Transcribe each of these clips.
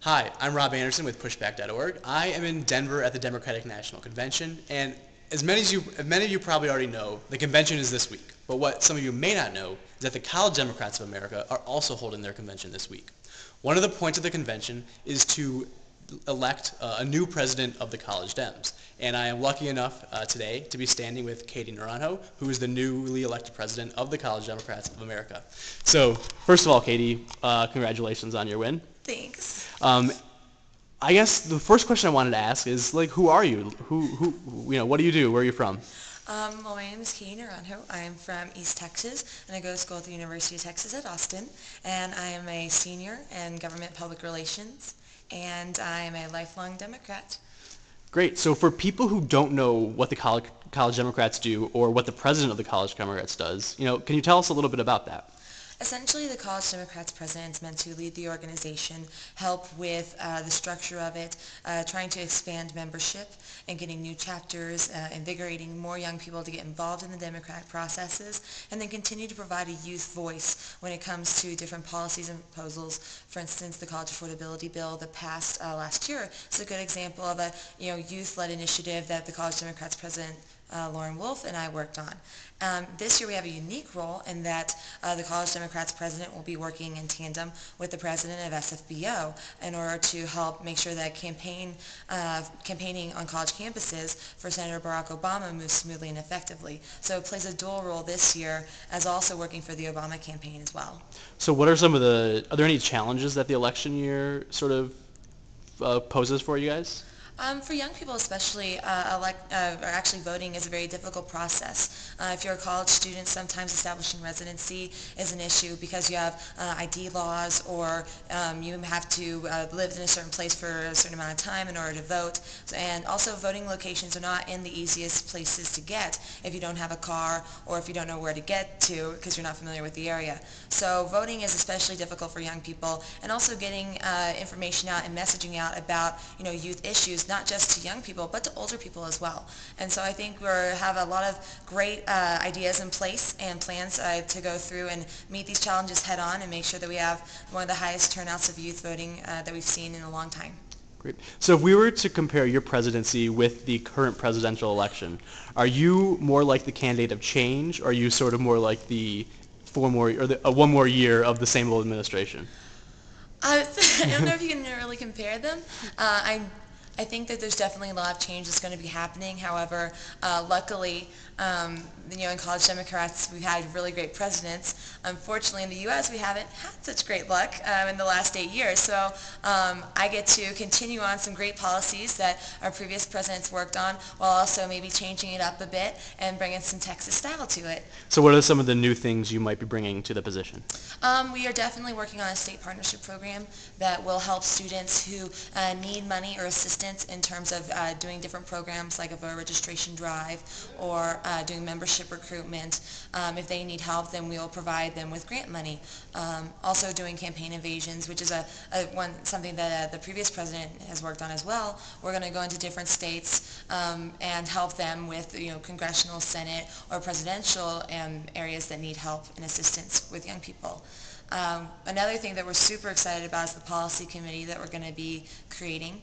Hi, I'm Rob Anderson with Pushback.org. I am in Denver at the Democratic National Convention, and as many of you probably already know, the convention is this week. But what some of you may not know is that the College Democrats of America are also holding their convention this week. One of the points of the convention is to elect a new president of the College Dems. And I am lucky enough today to be standing with Katie Naranjo, who is the newly elected president of the College Democrats of America. So, first of all, Katie, congratulations on your win. Thanks. I guess the first question I wanted to ask is, like, who are you? What do you do? Where are you from? Well, my name is Katie Naranjo. I'm from East Texas, and I go to school at the University of Texas at Austin. And I am a senior in government public relations, and I am a lifelong Democrat. Great. So for people who don't know what the College Democrats do or what the president of the College Democrats does, can you tell us a little bit about that? Essentially, the College Democrats president is meant to lead the organization, help with the structure of it, trying to expand membership and getting new chapters, invigorating more young people to get involved in the democratic processes, and then continue to provide a youth voice when it comes to different policies and proposals. For instance, the college affordability bill that passed last year is a good example of a youth-led initiative that the College Democrats president Lauren Wolf and I worked on. This year we have a unique role in that the College Democrats president will be working in tandem with the president of SFBO in order to help make sure that campaigning on college campuses for Senator Barack Obama moves smoothly and effectively. So it plays a dual role this year as also working for the Obama campaign as well. So what are are there any challenges that the election year sort of poses for you guys? For young people especially, actually voting is a very difficult process. If you're a college student, sometimes establishing residency is an issue because you have ID laws or you have to live in a certain place for a certain amount of time in order to vote. And also voting locations are not in the easiest places to get if you don't have a car or if you don't know where to get to because you're not familiar with the area. So voting is especially difficult for young people, and also getting information out and messaging out about youth issues, not just to young people, but to older people as well. And so I think we have a lot of great ideas in place and plans to go through and meet these challenges head on and make sure that we have one of the highest turnouts of youth voting that we've seen in a long time. Great. So if we were to compare your presidency with the current presidential election, are you more like the candidate of change, or are you sort of more like the one more year of the same old administration? I don't know if you can really compare them. I think that there's definitely a lot of change that's going to be happening. However, luckily, in College Democrats, we've had really great presidents. Unfortunately, in the U.S., we haven't had such great luck in the last 8 years. So I get to continue on some great policies that our previous presidents worked on, while also maybe changing it up a bit and bringing some Texas style to it. So what are some of the new things you might be bringing to the position? We are definitely working on a state partnership program that will help students who need money or assistance in terms of doing different programs like a voter registration drive or doing membership recruitment. If they need help, then we will provide them with grant money. Also doing campaign evasions, which is something that the previous president has worked on as well. We're going to go into different states and help them with congressional, Senate, or presidential areas that need help and assistance with young people. Another thing that we're super excited about is the policy committee that we're going to be creating,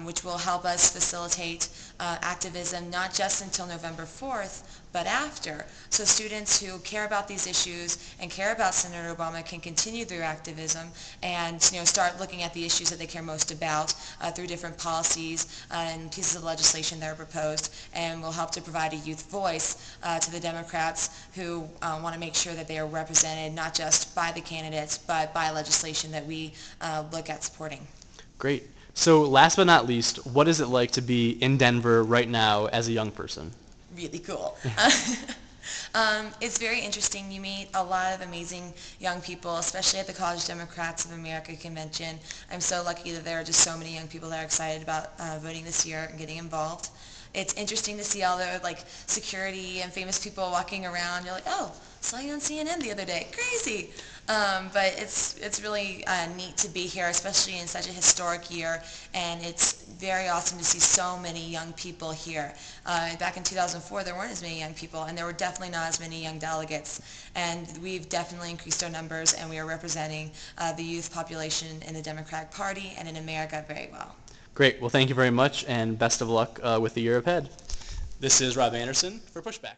which will help us facilitate activism not just until November 4th, but after. So students who care about these issues and care about Senator Obama can continue their activism and start looking at the issues that they care most about through different policies and pieces of legislation that are proposed, and will help to provide a youth voice to the Democrats who want to make sure that they are represented not just by the candidates but by legislation that we look at supporting. Great. So last but not least, what is it like to be in Denver right now as a young person? Really cool. It's very interesting. You meet a lot of amazing young people, especially at the College Democrats of America convention. I'm so lucky that there are just so many young people that are excited about voting this year and getting involved. It's interesting to see all the security and famous people walking around. You're like, oh, saw you on CNN the other day. Crazy. But it's really neat to be here, especially in such a historic year, and it's very awesome to see so many young people here. Back in 2004, there weren't as many young people, and there were definitely not as many young delegates, and we've definitely increased our numbers, and we are representing the youth population in the Democratic Party and in America very well. Great. Well, thank you very much, and best of luck with the year ahead. This is Rob Anderson for Pushback.